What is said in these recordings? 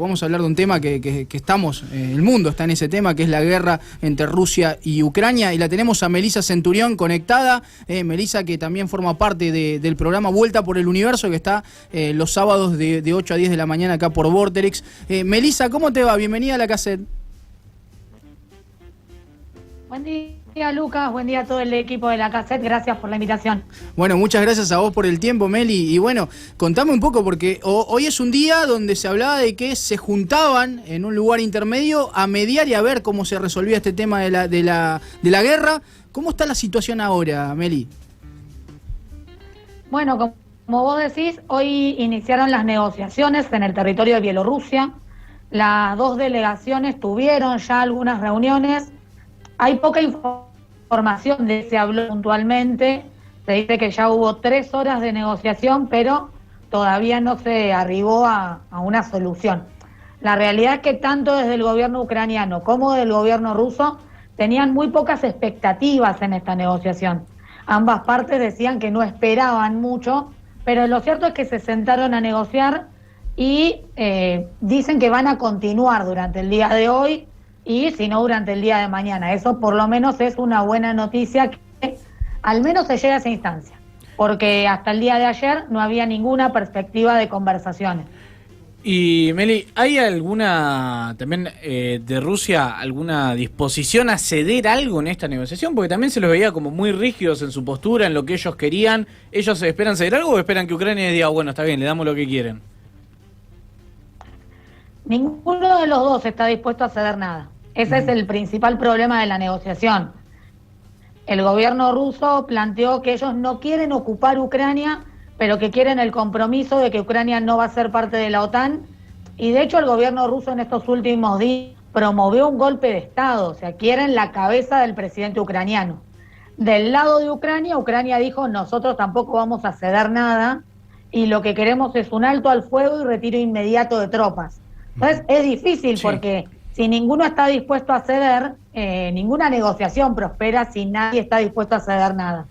vamos a hablar de un tema que estamos, el mundo está en ese tema, que es la guerra entre Rusia y Ucrania, y la tenemos a Melissa Centurión conectada. Melissa, que también forma parte del programa Vuelta por el Universo, que está los sábados de 8 a 10 de la mañana acá por Vorterix. Melissa, ¿cómo te va? Bienvenida a la cassette. Buen día, Lucas. Buen día a todo el equipo de la cassette. Gracias por la invitación. Bueno, muchas gracias a vos por el tiempo, Meli. Y bueno, contame un poco, porque hoy es un día donde se hablaba de que se juntaban en un lugar intermedio a mediar y a ver cómo se resolvía este tema de la guerra. ¿Cómo está la situación ahora, Meli? Bueno, como vos decís, hoy iniciaron las negociaciones en el territorio de Bielorrusia. Las dos delegaciones tuvieron ya algunas reuniones. Hay poca información de se habló puntualmente. Se dice que ya hubo 3 horas de negociación, pero todavía no se arribó a una solución. La realidad es que tanto desde el gobierno ucraniano como del gobierno ruso tenían muy pocas expectativas en esta negociación. Ambas partes decían que no esperaban mucho, pero lo cierto es que se sentaron a negociar y dicen que van a continuar durante el día de hoy y si no durante el día de mañana. Eso por lo menos es una buena noticia, que al menos se llega a esa instancia, porque hasta el día de ayer no había ninguna perspectiva de conversaciones. Y Meli, ¿hay alguna, también de Rusia, alguna disposición a ceder algo en esta negociación? Porque también se los veía como muy rígidos en su postura, en lo que ellos querían. ¿Ellos esperan ceder algo o esperan que Ucrania diga, bueno, está bien, le damos lo que quieren? Ninguno de los dos está dispuesto a ceder nada. Ese es el principal problema de la negociación. El gobierno ruso planteó que ellos no quieren ocupar Ucrania, pero que quieren el compromiso de que Ucrania no va a ser parte de la OTAN. Y de hecho el gobierno ruso en estos últimos días promovió un golpe de Estado, o sea, quieren la cabeza del presidente ucraniano. Del lado de Ucrania, Ucrania dijo, nosotros tampoco vamos a ceder nada y lo que queremos es un alto al fuego y retiro inmediato de tropas. Entonces es difícil porque si ninguno está dispuesto a ceder, ninguna negociación prospera si nadie está dispuesto a ceder nada.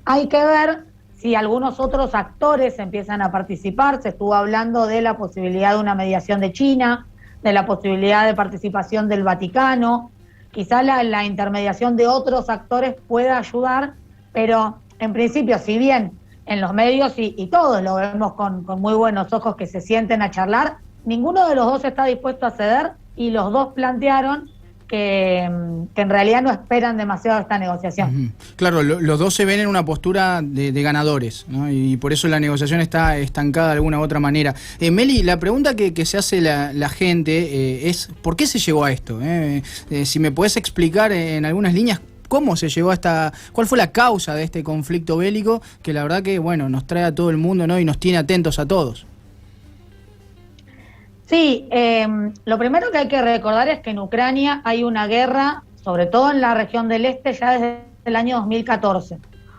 Hay que ver si algunos otros actores empiezan a participar. Se estuvo hablando de la posibilidad de una mediación de China, de la posibilidad de participación del Vaticano. Quizá la intermediación de otros actores pueda ayudar, pero en principio, si bien en los medios y todos lo vemos con muy buenos ojos que se sienten a charlar, ninguno de los dos está dispuesto a ceder y los dos plantearon que en realidad no esperan demasiado esta negociación. Claro, los dos se ven en una postura de ganadores, ¿no? Y por eso la negociación está estancada de alguna u otra manera. Meli, la pregunta que se hace la gente es ¿por qué se llegó a esto? Si me podés explicar en algunas líneas cómo se llegó a cuál fue la causa de este conflicto bélico que la verdad que bueno nos trae a todo el mundo, ¿no? Y nos tiene atentos a todos. Sí, lo primero que hay que recordar es que en Ucrania hay una guerra, sobre todo en la región del este, ya desde el año 2014.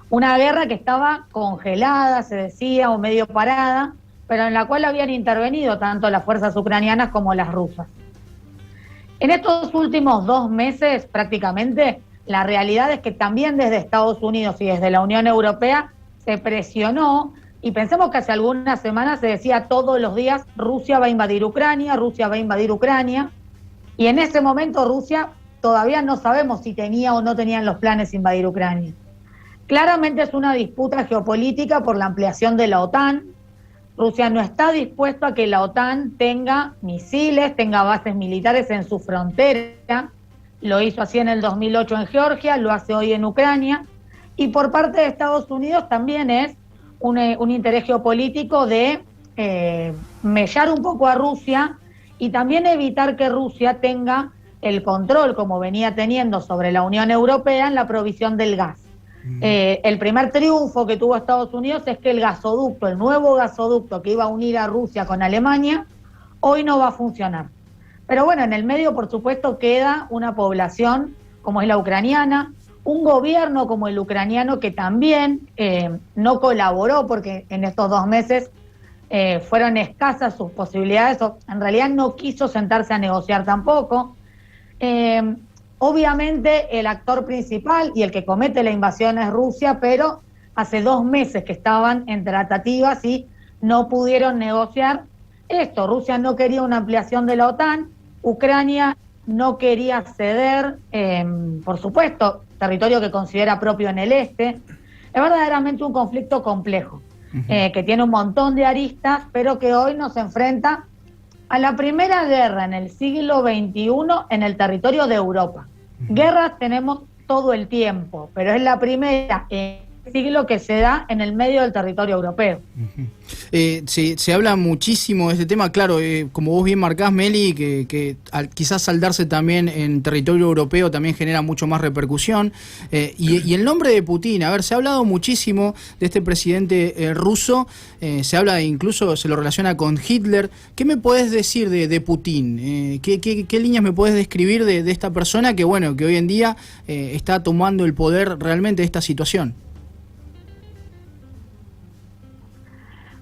Una guerra que estaba congelada, se decía, o medio parada, pero en la cual habían intervenido tanto las fuerzas ucranianas como las rusas. En estos últimos 2 meses, prácticamente, la realidad es que también desde Estados Unidos y desde la Unión Europea se presionó. Y pensemos que hace algunas semanas se decía todos los días, Rusia va a invadir Ucrania, Rusia va a invadir Ucrania. Y en ese momento Rusia todavía no sabemos si tenía o no tenía en los planes invadir Ucrania. Claramente es una disputa geopolítica por la ampliación de la OTAN. Rusia no está dispuesto a que la OTAN tenga misiles, tenga bases militares en su frontera. Lo hizo así en el 2008 en Georgia, lo hace hoy en Ucrania. Y por parte de Estados Unidos también es un interés geopolítico de mellar un poco a Rusia y también evitar que Rusia tenga el control, como venía teniendo, sobre la Unión Europea en la provisión del gas. El primer triunfo que tuvo Estados Unidos es que el gasoducto, el nuevo gasoducto que iba a unir a Rusia con Alemania, hoy no va a funcionar. Pero bueno, en el medio, por supuesto, queda una población como es la ucraniana, un gobierno como el ucraniano que también no colaboró porque en estos 2 meses fueron escasas sus posibilidades, o en realidad no quiso sentarse a negociar tampoco. Obviamente el actor principal y el que comete la invasión es Rusia, pero hace 2 meses que estaban en tratativas y no pudieron negociar. esto, Rusia no quería una ampliación de la OTAN, Ucrania no quería ceder, por supuesto, territorio que considera propio en el este. Es verdaderamente un conflicto complejo, que tiene un montón de aristas, pero que hoy nos enfrenta a la primera guerra en el siglo XXI en el territorio de Europa. Guerras tenemos todo el tiempo, pero es la primera en el siglo que se da en el medio del territorio europeo. Se habla muchísimo de este tema, claro, como vos bien marcás, Meli, que quizás al darse también en territorio europeo también genera mucho más repercusión. Y el nombre de Putin, a ver, se ha hablado muchísimo de este presidente ruso, se habla incluso, se lo relaciona con Hitler. ¿Qué me podés decir de Putin? ¿Qué líneas me podés describir de esta persona que, bueno, que hoy en día está tomando el poder realmente de esta situación?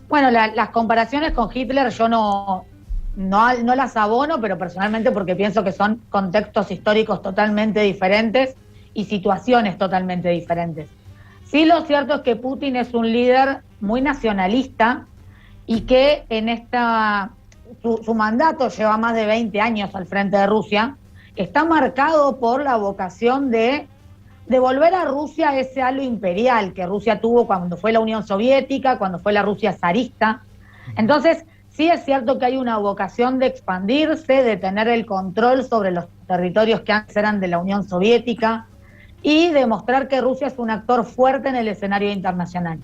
Bueno, las comparaciones con Hitler yo no las abono, pero personalmente porque pienso que son contextos históricos totalmente diferentes y situaciones totalmente diferentes. Sí, lo cierto es que Putin es un líder muy nacionalista y que en su mandato lleva más de 20 años al frente de Rusia, está marcado por la vocación de devolver a Rusia ese halo imperial que Rusia tuvo cuando fue la Unión Soviética, cuando fue la Rusia zarista. Entonces, sí es cierto que hay una vocación de expandirse, de tener el control sobre los territorios que antes eran de la Unión Soviética y demostrar que Rusia es un actor fuerte en el escenario internacional.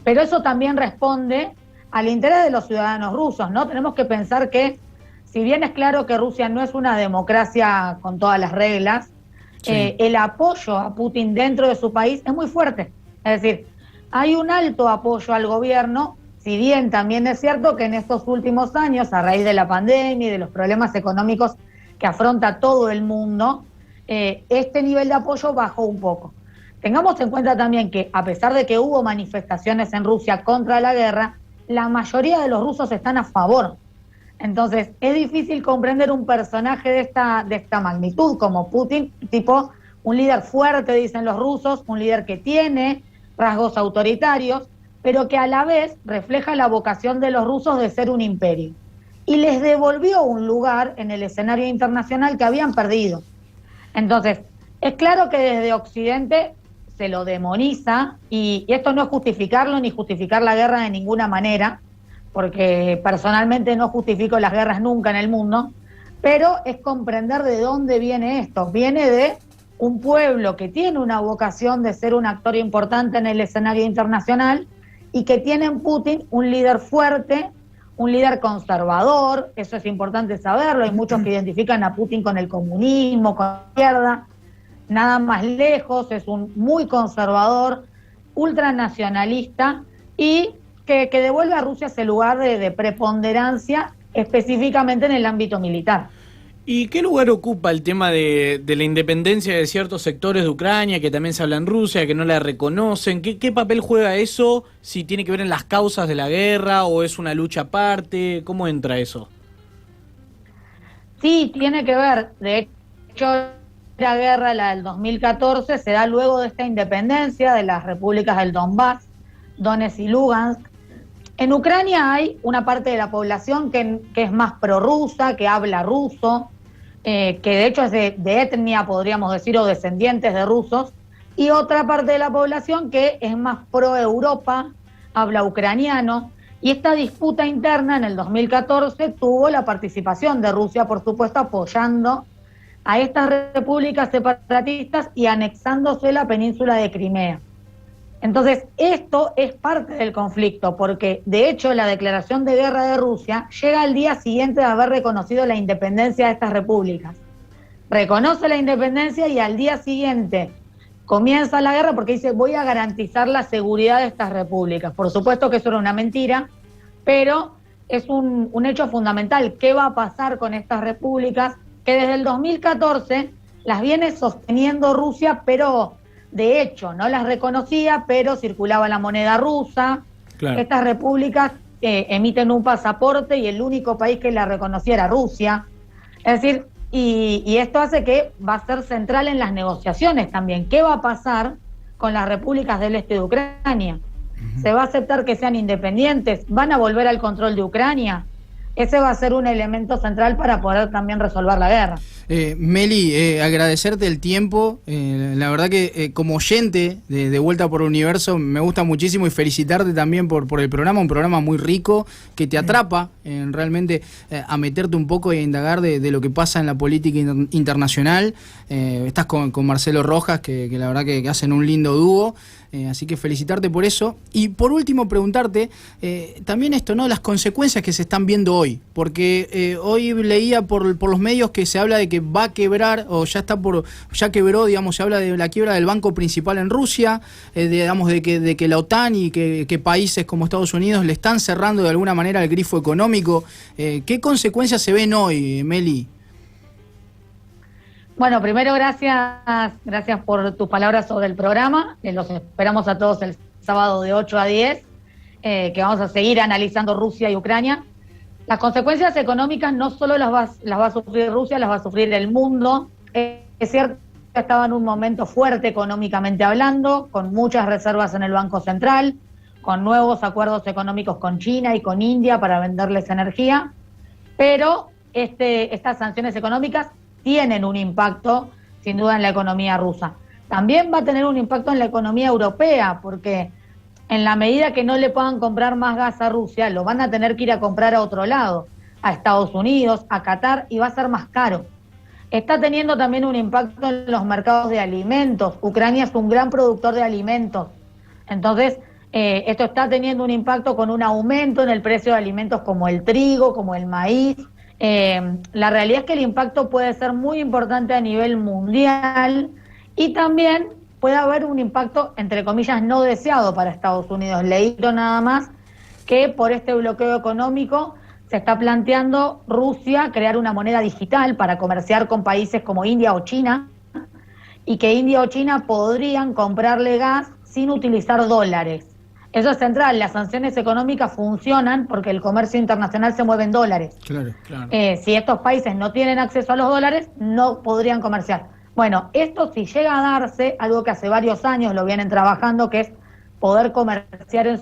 Pero eso también responde al interés de los ciudadanos rusos, ¿no? Tenemos que pensar que, si bien es claro que Rusia no es una democracia con todas las reglas, sí, el apoyo a Putin dentro de su país es muy fuerte. Es decir, hay un alto apoyo al gobierno, si bien también es cierto que en estos últimos años, a raíz de la pandemia y de los problemas económicos que afronta todo el mundo, este nivel de apoyo bajó un poco. Tengamos en cuenta también que, a pesar de que hubo manifestaciones en Rusia contra la guerra, la mayoría de los rusos están a favor. Entonces, es difícil comprender un personaje de esta magnitud como Putin, tipo un líder fuerte, dicen los rusos, un líder que tiene rasgos autoritarios, pero que a la vez refleja la vocación de los rusos de ser un imperio. Y les devolvió un lugar en el escenario internacional que habían perdido. Entonces, es claro que desde Occidente se lo demoniza, y esto no es justificarlo ni justificar la guerra de ninguna manera, porque personalmente no justifico las guerras nunca en el mundo, pero es comprender de dónde viene esto. Viene de un pueblo que tiene una vocación de ser un actor importante en el escenario internacional y que tiene en Putin un líder fuerte, un líder conservador. Eso es importante saberlo. Hay muchos que identifican a Putin con el comunismo, con la izquierda. Nada más lejos, es un muy conservador, ultranacionalista y que devuelve a Rusia ese lugar de preponderancia, específicamente en el ámbito militar. ¿Y qué lugar ocupa el tema de la independencia de ciertos sectores de Ucrania, que también se habla en Rusia, que no la reconocen? ¿Qué papel juega eso? ¿Si tiene que ver en las causas de la guerra o es una lucha aparte? ¿Cómo entra eso? Sí, tiene que ver. De hecho, la guerra, la del 2014, se da luego de esta independencia de las repúblicas del Donbass, Donetsk y Lugansk. En Ucrania hay una parte de la población que es más prorrusa, que habla ruso, que de hecho es de etnia, podríamos decir, o descendientes de rusos, y otra parte de la población que es más pro-Europa, habla ucraniano, y esta disputa interna en el 2014 tuvo la participación de Rusia, por supuesto, apoyando a estas repúblicas separatistas y anexándose la península de Crimea. Entonces, esto es parte del conflicto, porque de hecho la declaración de guerra de Rusia llega al día siguiente de haber reconocido la independencia de estas repúblicas. Reconoce la independencia y al día siguiente comienza la guerra porque dice: voy a garantizar la seguridad de estas repúblicas. Por supuesto que eso era una mentira, pero es un hecho fundamental. ¿Qué va a pasar con estas repúblicas? Que desde el 2014 las viene sosteniendo Rusia, pero de hecho no las reconocía, pero circulaba la moneda rusa. Claro. Estas repúblicas emiten un pasaporte y el único país que la reconocía era Rusia. Es decir, y esto hace que va a ser central en las negociaciones también. ¿Qué va a pasar con las repúblicas del este de Ucrania? ¿Se va a aceptar que sean independientes? ¿Van a volver al control de Ucrania? ese va a ser un elemento central para poder también resolver la guerra. Meli, agradecerte el tiempo, la verdad que como oyente de Vuelta por el Universo me gusta muchísimo y felicitarte también por el programa, un programa muy rico que te atrapa realmente a meterte un poco y a indagar de lo que pasa en la política internacional. Estás con Marcelo Rojas, que la verdad que hacen un lindo dúo. Así que felicitarte por eso. Y por último preguntarte también esto, ¿no? Las consecuencias que se están viendo hoy. Porque hoy leía por los medios que se habla de que va a quebrar, o ya quebró, digamos, se habla de la quiebra del banco principal en Rusia, digamos, de que la OTAN y que países como Estados Unidos le están cerrando de alguna manera el grifo económico. ¿Qué consecuencias se ven hoy, Meli? Bueno, primero gracias por tus palabras sobre el programa. Los esperamos a todos el sábado de 8 a 10, que vamos a seguir analizando Rusia y Ucrania. Las consecuencias económicas no solo las va a sufrir Rusia, las va a sufrir el mundo. Es cierto que estaba en un momento fuerte económicamente hablando, con muchas reservas en el Banco Central, con nuevos acuerdos económicos con China y con India para venderles energía, pero estas sanciones económicas tienen un impacto, sin duda, en la economía rusa. También va a tener un impacto en la economía europea, porque en la medida que no le puedan comprar más gas a Rusia, lo van a tener que ir a comprar a otro lado, a Estados Unidos, a Qatar, y va a ser más caro. Está teniendo también un impacto en los mercados de alimentos. Ucrania es un gran productor de alimentos. Entonces, esto está teniendo un impacto con un aumento en el precio de alimentos como el trigo, como el maíz. La realidad es que el impacto puede ser muy importante a nivel mundial y también puede haber un impacto, entre comillas, no deseado para Estados Unidos. Leí nada más que por este bloqueo económico se está planteando Rusia crear una moneda digital para comerciar con países como India o China, y que India o China podrían comprarle gas sin utilizar dólares. Eso es central, las sanciones económicas funcionan porque el comercio internacional se mueve en dólares. Claro, claro. Si estos países no tienen acceso a los dólares, no podrían comerciar. Bueno, esto si llega a darse, algo que hace varios años lo vienen trabajando, que es poder comerciar en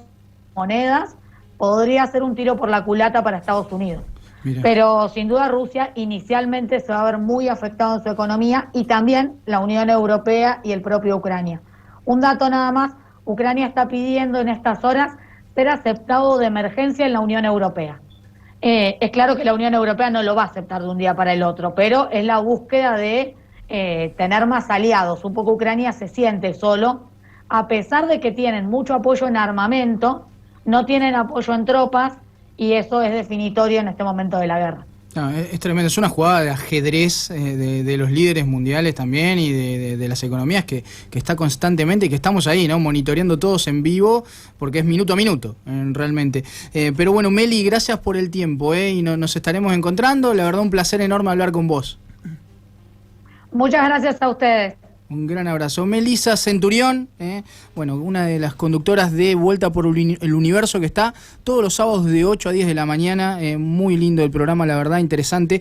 monedas, podría ser un tiro por la culata para Estados Unidos. Mira. Pero sin duda Rusia inicialmente se va a ver muy afectado en su economía, y también la Unión Europea y el propio Ucrania. Un dato nada más: Ucrania está pidiendo en estas horas ser aceptado de emergencia en la Unión Europea. Es claro que la Unión Europea no lo va a aceptar de un día para el otro, pero es la búsqueda de tener más aliados. Un poco Ucrania se siente solo, a pesar de que tienen mucho apoyo en armamento, no tienen apoyo en tropas, y eso es definitorio en este momento de la guerra. No, es tremendo, es una jugada de ajedrez de los líderes mundiales también, y de las economías que está constantemente, y que estamos ahí, ¿no? Monitoreando todos en vivo, porque es minuto a minuto, realmente. Pero bueno, Meli, gracias por el tiempo, y nos estaremos encontrando. La verdad, un placer enorme hablar con vos. Muchas gracias a ustedes. Un gran abrazo. Melissa Centurión, bueno, una de las conductoras de Vuelta por el Universo, que está todos los sábados de 8 a 10 de la mañana. Muy lindo el programa, la verdad, interesante.